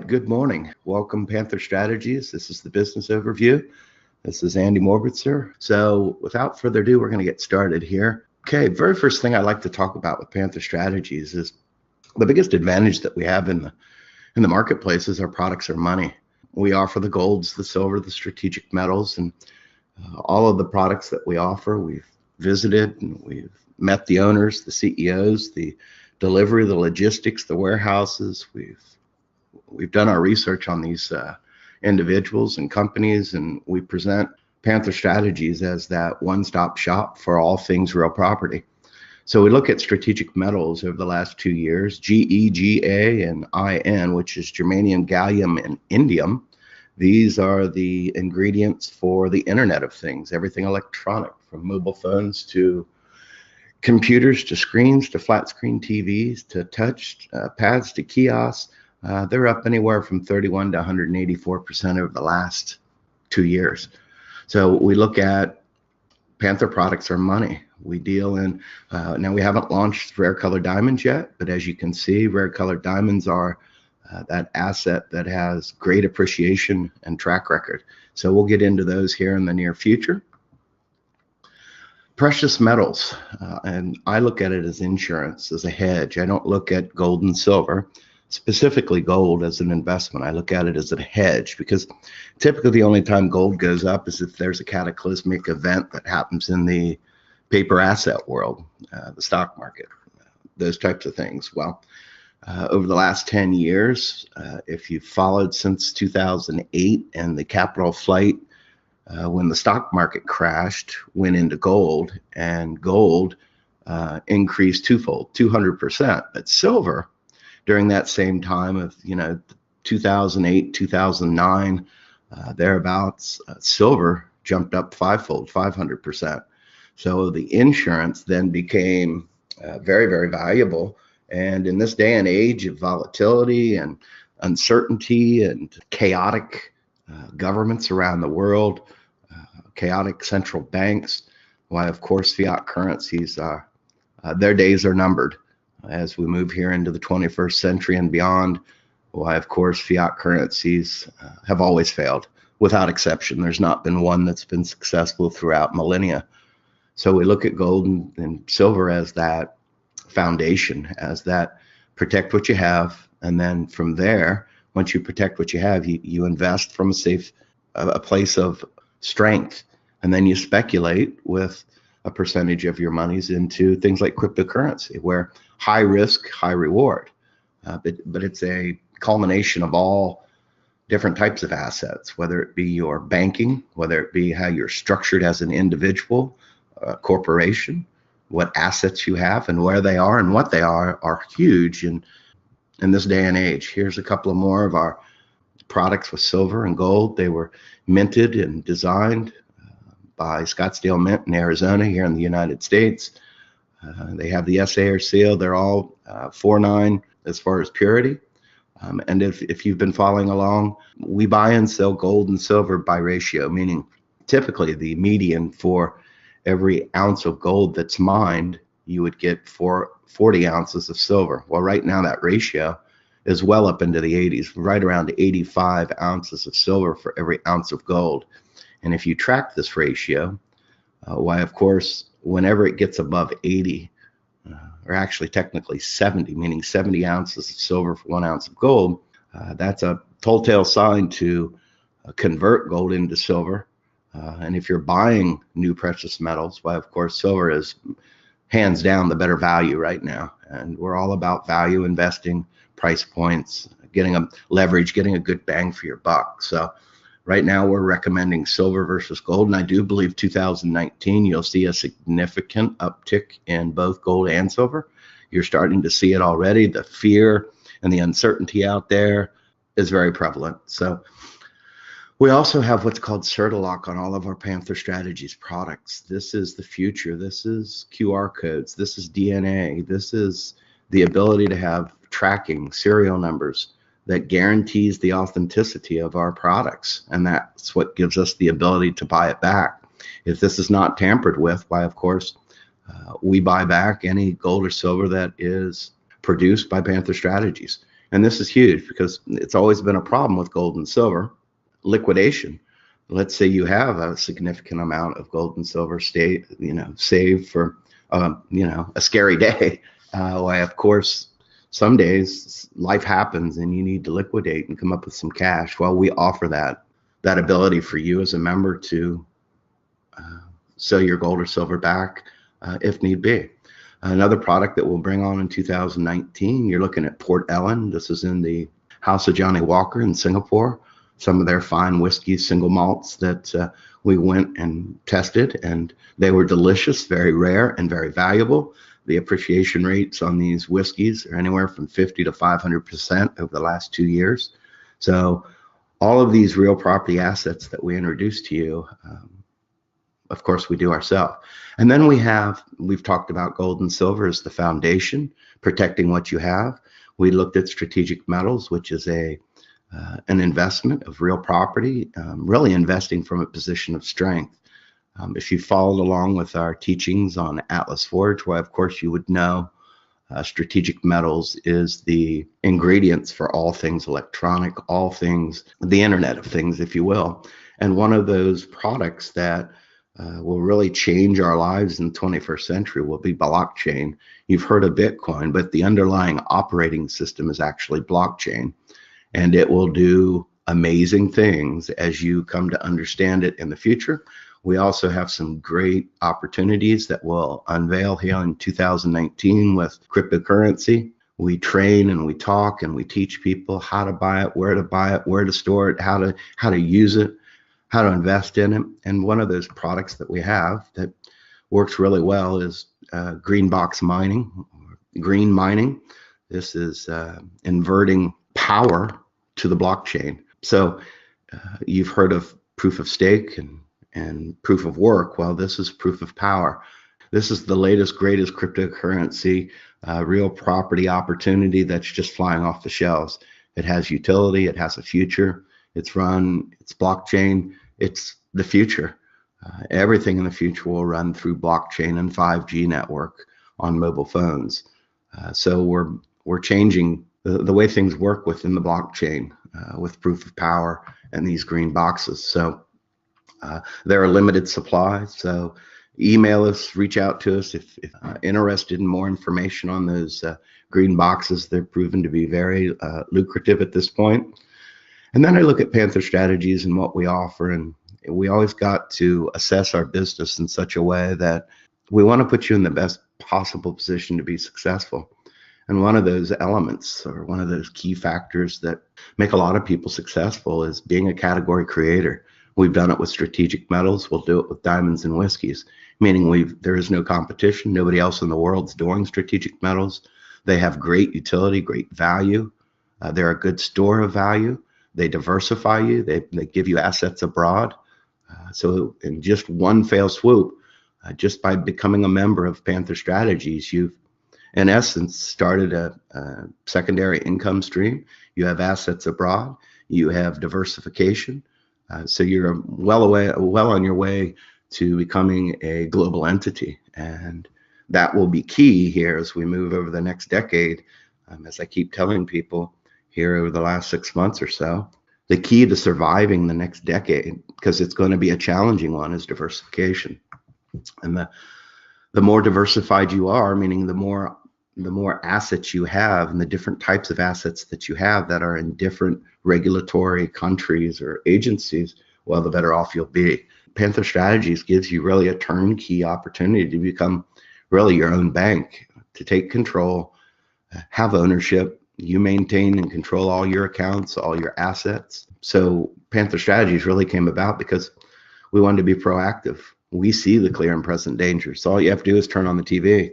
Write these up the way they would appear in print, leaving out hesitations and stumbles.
right, good morning. Welcome, Panther Strategies. This is the business overview. This is Andy Morbitzer. So without further ado, we're going to get started here. Okay, very first thing I'd like to talk about with Panther Strategies is the biggest advantage that we have in the marketplace is our products are money. We offer the golds, the silver, the strategic metals, and all of the products that we offer. We've visited and we've met the owners, the CEOs, the delivery, the logistics, the warehouses. We've done our research on these individuals and companies, and we present Panther Strategies as that one-stop shop for all things real property. So we look at strategic metals over the last 2 years, Ge, Ga, and In, which is germanium, gallium, and indium. These are the ingredients for the Internet of Things, everything electronic, from mobile phones to computers to screens to flat screen TVs to touch pads to kiosks. They're up anywhere from 31 to 184% over the last 2 years. So we look at Panther products are money. We deal in, now we haven't launched rare color diamonds yet, but as you can see, rare color diamonds are that asset that has great appreciation and track record. So we'll get into those here in the near future. Precious metals, and I look at it as insurance, as a hedge. I don't look at gold and silver, specifically gold, as an investment. I look at it as a hedge because typically the only time gold goes up is if there's a cataclysmic event that happens in the paper asset world, the stock market, those types of things. Well, over the last 10 years, if you've followed since 2008 and the capital flight, when the stock market crashed, went into gold, and gold increased twofold, 200%. But silver, during that same time of 2008, 2009, thereabouts, silver jumped up fivefold, 500%. So the insurance then became very, very valuable. And in this day and age of volatility and uncertainty and chaotic governments around the world, chaotic central banks, why, of course, fiat currencies, their days are numbered. As we move here into the 21st century and beyond, why, of course, fiat currencies have always failed, without exception. There's not been one that's been successful throughout millennia. So we look at gold and silver as that foundation, as that protect what you have, and then from there, once you protect what you have, you invest from a place of strength, and then you speculate with a percentage of your monies into things like cryptocurrency, where high risk, high reward, but it's a culmination of all different types of assets, whether it be your banking, whether it be how you're structured as an individual, corporation, what assets you have and where they are and what they are huge in this day and age. Here's a couple of more of our products with silver and gold. They were minted and designed by Scottsdale Mint in Arizona here in the United States. They have the SAR seal. They're all 4.9 as far as purity. And if you've been following along, we buy and sell gold and silver by ratio, meaning typically the median for every ounce of gold that's mined, you would get 40 ounces of silver. Well, right now that ratio is well up into the 80s, right around 85 ounces of silver for every ounce of gold. And if you track this ratio, why, of course, whenever it gets above 80, or actually technically 70, meaning 70 ounces of silver for 1 ounce of gold, that's a telltale sign to convert gold into silver. And if you're buying new precious metals, why, of course, silver is hands down the better value right now. And we're all about value investing, price points, getting a leverage, getting a good bang for your buck. So right now we're recommending silver versus gold. And I do believe 2019, you'll see a significant uptick in both gold and silver. You're starting to see it already. The fear and the uncertainty out there is very prevalent. So we also have what's called Certi-Lock on all of our Panther Strategies products. This is the future. This is QR codes. This is DNA. This is the ability to have tracking serial numbers that guarantees the authenticity of our products. And that's what gives us the ability to buy it back. If this is not tampered with, why, of course, we buy back any gold or silver that is produced by Panther Strategies. And this is huge because it's always been a problem with gold and silver liquidation. Let's say you have a significant amount of gold and silver saved for, a scary day. Why, of course, some days life happens and you need to liquidate and come up with some cash. Well, we offer that ability for you as a member to sell your gold or silver back if need be. Another product that we'll bring on in 2019, you're looking at Port Ellen. This is in the House of Johnny Walker in Singapore. Some of their fine whiskeys, single malts that we went and tested, and they were delicious, very rare, and very valuable. The appreciation rates on these whiskeys are anywhere from 50 to 500% over the last 2 years. So all of these real property assets that we introduced to you, of course, we do ourselves. And then we've talked about gold and silver as the foundation, protecting what you have. We looked at strategic metals, which is an investment of real property, really investing from a position of strength. If you followed along with our teachings on Atlas Forge, well, of course, you would know strategic metals is the ingredients for all things electronic, all things, the Internet of Things, if you will. And one of those products that will really change our lives in the 21st century will be blockchain. You've heard of Bitcoin, but the underlying operating system is actually blockchain. And it will do amazing things as you come to understand it in the future. We also have some great opportunities that we'll unveil here in 2019 with cryptocurrency. We train and we talk and we teach people how to buy it, where to store it, how to use it, how to invest in it. And one of those products that we have that works really well is green box mining, green mining. This is inverting power to the blockchain. So you've heard of proof of stake and proof of work. Well, this is proof of power. This is the latest, greatest cryptocurrency, real property opportunity that's just flying off the shelves. It has utility. It has a future. It's blockchain. It's the future. Everything in the future will run through blockchain and 5G network on mobile phones. So we're changing the way things work within the blockchain with proof of power and these green boxes. So there are limited supplies. So email us, reach out to us if interested in more information on those green boxes. They're proven to be very lucrative at this point. And then I look at Panther Strategies and what we offer, and we always got to assess our business in such a way that we want to put you in the best possible position to be successful. And one of those elements or one of those key factors that make a lot of people successful is being a category creator. We've done it with strategic metals. We'll do it with diamonds and whiskeys, meaning there is no competition. Nobody else in the world's doing strategic metals. They have great utility, great value. They're a good store of value. They diversify you. They give you assets abroad. So in just one fell swoop, just by becoming a member of Panther Strategies, you've, in essence, started a secondary income stream. You have assets abroad. You have diversification. So you're well on your way to becoming a global entity. And that will be key here as we move over the next decade. As I keep telling people here over the last 6 months or so, the key to surviving the next decade, because it's going to be a challenging one, is diversification. And the more diversified you are, meaning the more assets you have and the different types of assets that you have that are in different regulatory countries or agencies, well, the better off you'll be. Panther Strategies gives you really a turnkey opportunity to become really your own bank, to take control, have ownership. You maintain and control all your accounts, all your assets. So Panther Strategies really came about because we wanted to be proactive. We see the clear and present dangers. So all you have to do is turn on the TV.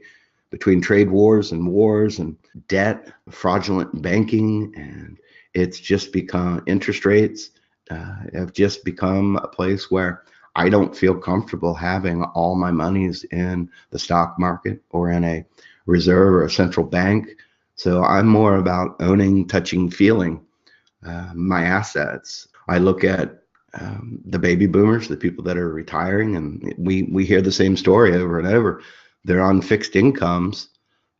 Between trade wars and debt, fraudulent banking, and it's just become interest rates have just become a place where I don't feel comfortable having all my monies in the stock market or in a reserve or a central bank. So I'm more about owning, touching, feeling my assets. I look at the baby boomers, the people that are retiring, and we hear the same story over and over. They're on fixed incomes,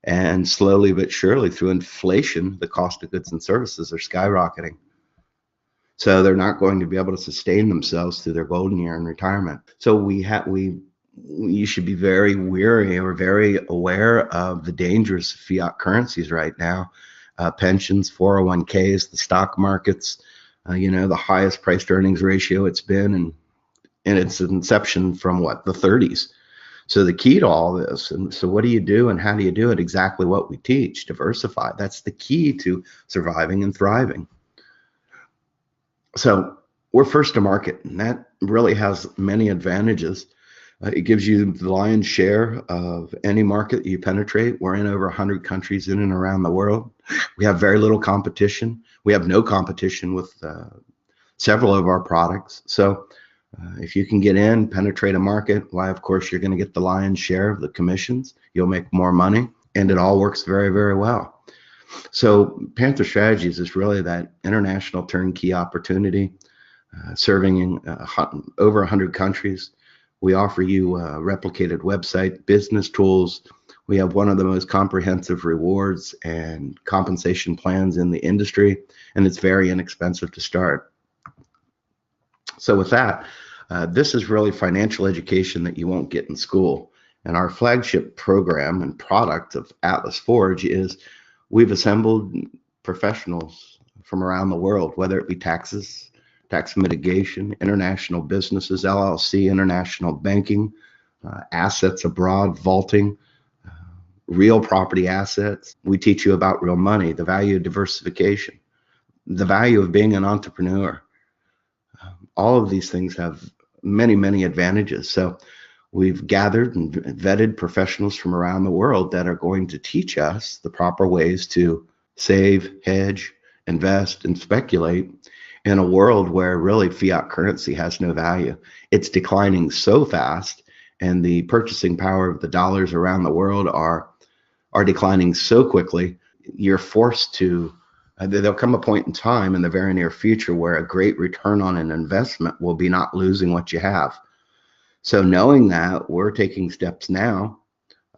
And slowly but surely, through inflation, the cost of goods and services are skyrocketing. So they're not going to be able to sustain themselves through their golden year in retirement. So you should be very wary or very aware of the dangers of fiat currencies right now. Pensions, 401ks, the stock markets, the highest price to earnings ratio it's been in its inception from the 30s. So the key to all this, and so what do you do and how do you do it? Exactly what we teach, diversify. That's the key to surviving and thriving. So we're first to market, and that really has many advantages. It gives you the lion's share of any market you penetrate. We're in over 100 countries in and around the world. We have very little competition. We have no competition with several of our products. So if you can get in, penetrate a market, why, of course, you're going to get the lion's share of the commissions. You'll make more money, and it all works very, very well. So Panther Strategies is really that international turnkey opportunity, serving in over 100 countries. We offer you a replicated website, business tools. We have one of the most comprehensive rewards and compensation plans in the industry, and it's very inexpensive to start. So with that, this is really financial education that you won't get in school. And our flagship program and product of Atlas Forge is we've assembled professionals from around the world, whether it be taxes, tax mitigation, international businesses, LLC, international banking, assets abroad, vaulting, real property assets. We teach you about real money, the value of diversification, the value of being an entrepreneur. All of these things have many, many advantages. So we've gathered and vetted professionals from around the world that are going to teach us the proper ways to save, hedge, invest, and speculate in a world where really fiat currency has no value. It's declining so fast, and the purchasing power of the dollars around the world are declining so quickly. You're forced to, there'll come a point in time in the very near future where a great return on an investment will be not losing what you have. So knowing that, we're taking steps now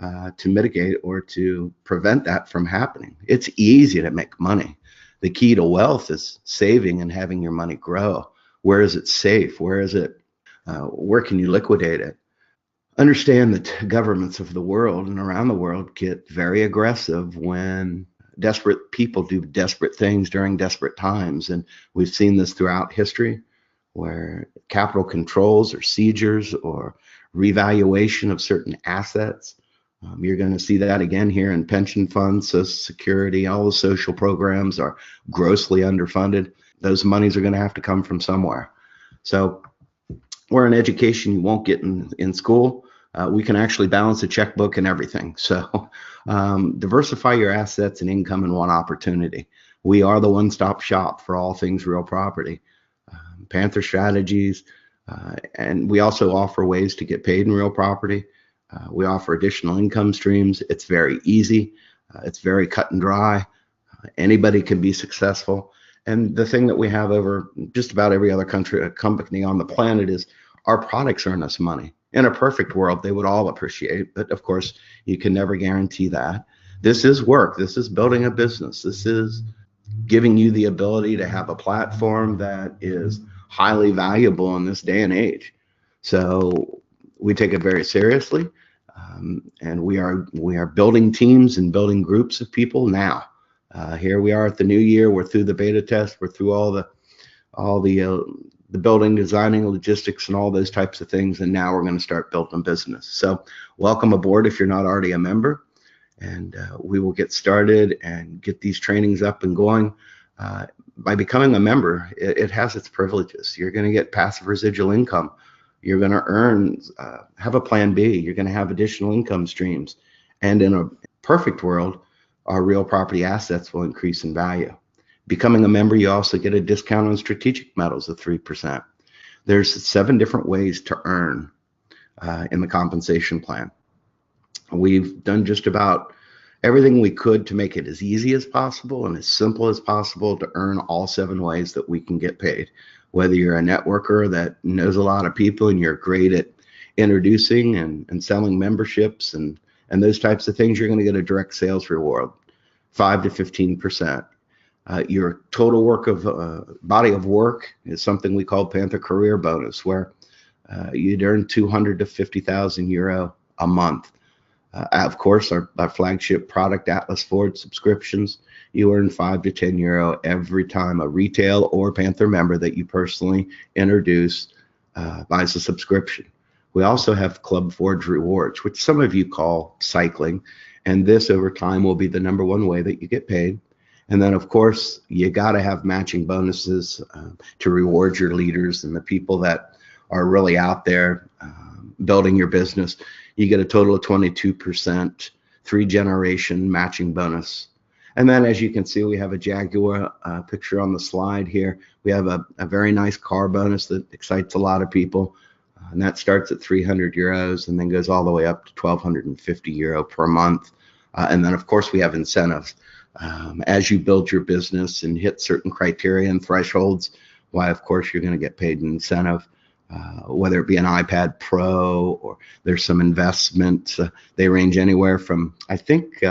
to mitigate or to prevent that from happening. It's easy to make money. The key to wealth is saving and having your money grow. Where is it safe? Where can you liquidate it? Understand that governments of the world and around the world get very aggressive when desperate people do desperate things during desperate times. And we've seen this throughout history, where capital controls or seizures or revaluation of certain assets. You're going to see that again here in pension funds, Social Security. All the social programs are grossly underfunded. Those monies are going to have to come from somewhere. So we're an education you won't get in school. We can actually balance a checkbook and everything. So diversify your assets and income in one opportunity. We are the one-stop shop for all things real property. Panther Strategies, and we also offer ways to get paid in real property. We offer additional income streams. It's very easy. It's very cut and dry. Anybody can be successful. And the thing that we have over just about every other company on the planet is our products earn us money. In a perfect world, they would all appreciate, but of course, you can never guarantee that. This is work. This is building a business. This is giving you the ability to have a platform that is highly valuable in this day and age. So we take it very seriously, and we are building teams and building groups of people now. Here we are at the new year. We're through the beta test. We're through all the building, designing, logistics, and all those types of things. And now we're going to start building business. So welcome aboard if you're not already a member. And we will get started and get these trainings up and going. By becoming a member, it has its privileges. You're going to get passive residual income. You're going to earn, have a plan B. You're going to have additional income streams. And in a perfect world, our real property assets will increase in value. Becoming a member, you also get a discount on strategic metals of 3%. There's 7 different ways to earn in the compensation plan. We've done just about everything we could to make it as easy as possible and as simple as possible to earn all 7 ways that we can get paid. Whether you're a networker that knows a lot of people and you're great at introducing and selling memberships and and those types of things, you're going to get a direct sales reward, 5 to 15%. Your total work of body of work is something we call Panther Career Bonus, where you'd earn 200 to 50,000 euro a month. Of course, our flagship product, Atlas Ford subscriptions, you earn 5 to 10 euro every time a retail or Panther member that you personally introduce buys a subscription. We also have Club Forge rewards, which some of you call cycling, and this over time will be the #1 way that you get paid. And then, of course, you got to have matching bonuses to reward your leaders and the people that are really out there building your business. You get a total of 22%, 3-generation matching bonus. And then, as you can see, we have a Jaguar picture on the slide here. We have a very nice car bonus that excites a lot of people. And that starts at 300 euros and then goes all the way up to 1,250 euro per month. And then, of course, we have incentives. As you build your business and hit certain criteria and thresholds, why, of course, you're going to get paid an incentive, whether it be an iPad Pro or there's some investment. They range anywhere from, I think,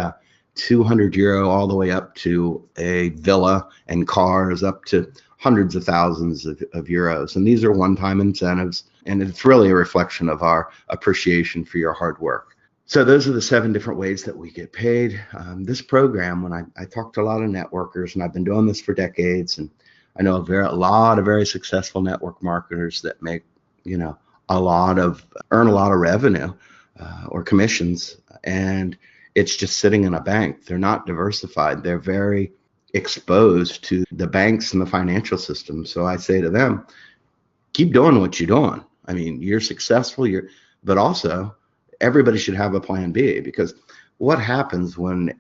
200 euro all the way up to a villa and cars up to hundreds of thousands of euros. And these are one-time incentives, and it's really a reflection of our appreciation for your hard work. So those are the 7 different ways that we get paid. This program, when I talk to a lot of networkers, and I've been doing this for decades, and I know a lot of very successful network marketers that make, earn a lot of revenue or commissions, and it's just sitting in a bank. They're not diversified. They're very exposed to the banks and the financial system. So I say to them, keep doing what you're doing. I mean, you're successful, but also everybody should have a plan B, because what happens when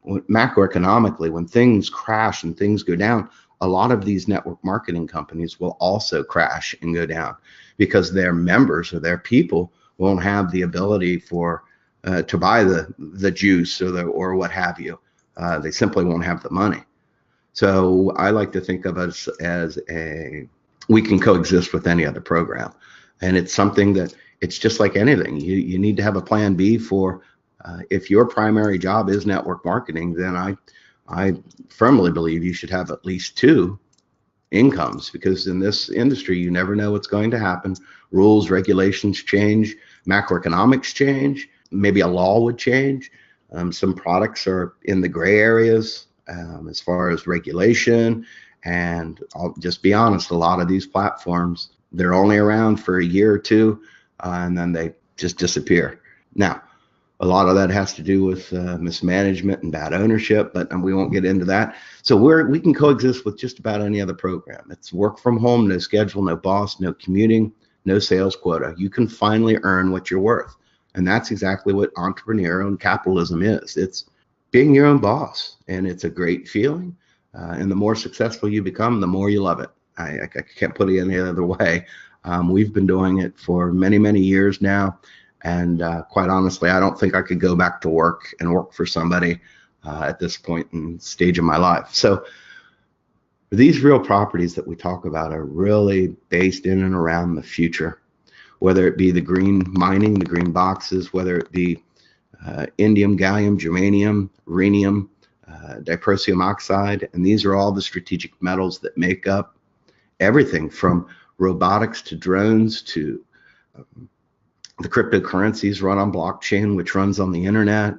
macroeconomically, when things crash and things go down, a lot of these network marketing companies will also crash and go down because their members or their people won't have the ability to buy the juice or what have you. They simply won't have the money. So I like to think of us as we can coexist with any other program. And it's something that it's just like anything. You need to have a plan B for if your primary job is network marketing, then I firmly believe you should have at least 2 incomes, because in this industry, you never know what's going to happen. Rules, regulations change, macroeconomics change, maybe a law would change. Some products are in the gray areas as far as regulation. And I'll just be honest, a lot of these platforms, they're only around for a year or 2, and then they just disappear. Now, a lot of that has to do with mismanagement and bad ownership, but we won't get into that. So we can coexist with just about any other program. It's work from home, no schedule, no boss, no commuting, no sales quota. You can finally earn what you're worth. And that's exactly what entrepreneurial and capitalism is. It's being your own boss, and it's a great feeling. And the more successful you become, the more you love it. I can't put it any other way. We've been doing it for many, many years now. And quite honestly, I don't think I could go back to work and work for somebody at this point in stage of my life. So these real properties that we talk about are really based in and around the future, whether it be the green mining, the green boxes, whether it be indium, gallium, germanium, rhenium, dicrosium oxide. And these are all the strategic metals that make up everything from robotics to drones to the cryptocurrencies run on blockchain, which runs on the internet,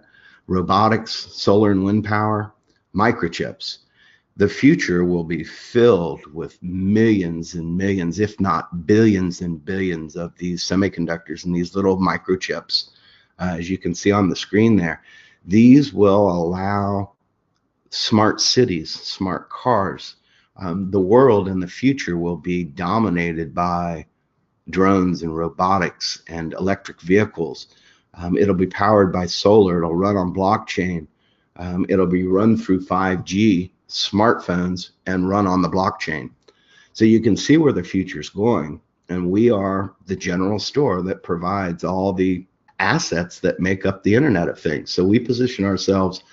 robotics, solar and wind power, microchips. The future will be filled with millions and millions, if not billions and billions of these semiconductors and these little microchips. As you can see on the screen there, these will allow smart cities, smart cars. The world in the future will be dominated by drones and robotics and electric vehicles. It'll be powered by solar. It'll run on blockchain. It'll be run through 5G smartphones and run on the blockchain. So you can see where the future is going. And we are the general store that provides all the assets that make up the Internet of Things. So we position ourselves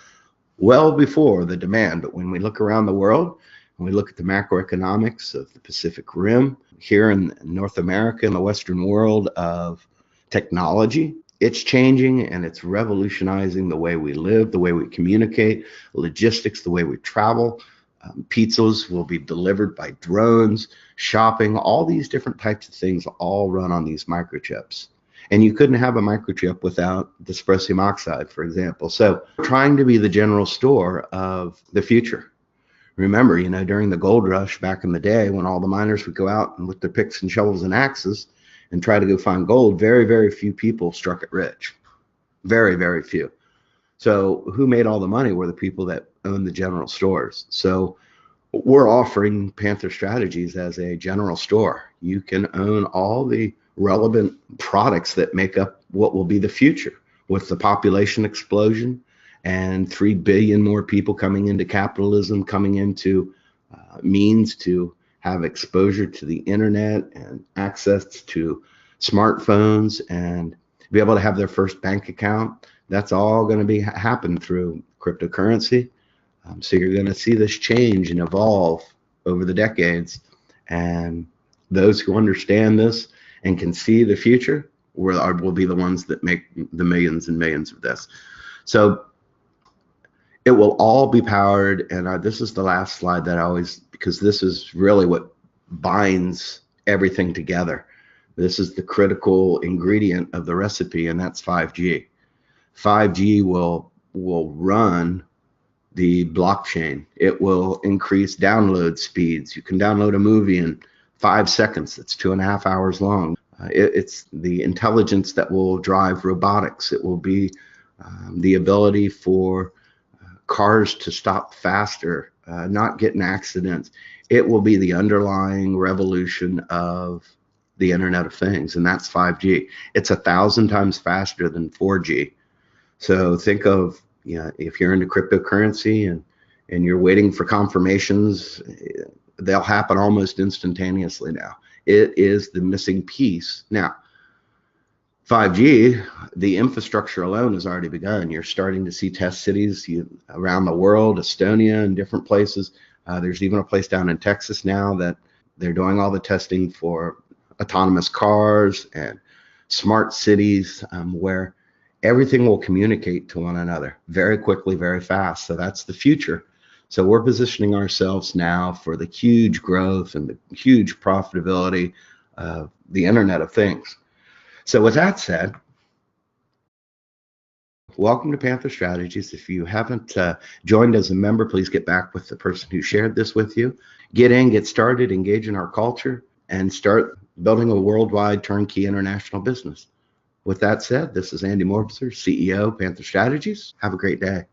well before the demand. But when we look around the world, when we look at the macroeconomics of the Pacific Rim, here in North America, in the Western world of technology, it's changing and it's revolutionizing the way we live, the way we communicate, logistics, the way we travel. Pizzas will be delivered by drones, shopping, all these different types of things all run on these microchips. And you couldn't have a microchip without dysprosium oxide, for example. So trying to be the general store of the future. Remember, during the gold rush back in the day when all the miners would go out and with their picks and shovels and axes and try to go find gold, very, very few people struck it rich. Very, very few. So who made all the money were the people that owned the general stores. So we're offering Panther Strategies as a general store. You can own all the relevant products that make up what will be the future with the population explosion and 3 billion more people coming into capitalism, coming into means to have exposure to the internet and access to smartphones and be able to have their first bank account. That's all going to be happen through cryptocurrency. So you're going to see this change and evolve over the decades. And those who understand this and can see the future will be the ones that make the millions and millions of this. So it will all be powered. And this is the last slide that I always, because this is really what binds everything together. This is the critical ingredient of the recipe, and that's 5G. 5G will run the blockchain. It will increase download speeds. You can download a movie in 5 seconds. It's 2.5 hours long. It's the intelligence that will drive robotics. It will be the ability for cars to stop faster, not get in accidents. It will be the underlying revolution of the Internet of Things, and that's 5G. It's 1,000 times faster than 4G. So think of, if you're into cryptocurrency and you're waiting for confirmations, they'll happen almost instantaneously now. It is the missing piece. Now, 5G, the infrastructure alone has already begun. You're starting to see test cities around the world, Estonia and different places. There's even a place down in Texas now that they're doing all the testing for autonomous cars and smart cities where everything will communicate to one another very quickly, very fast. So that's the future. So we're positioning ourselves now for the huge growth and the huge profitability of the Internet of Things. So with that said, welcome to Panther Strategies. If you haven't joined as a member, please get back with the person who shared this with you. Get in, get started, engage in our culture, and start building a worldwide turnkey international business. With that said, this is Andy Morbitzer, CEO, Panther Strategies. Have a great day.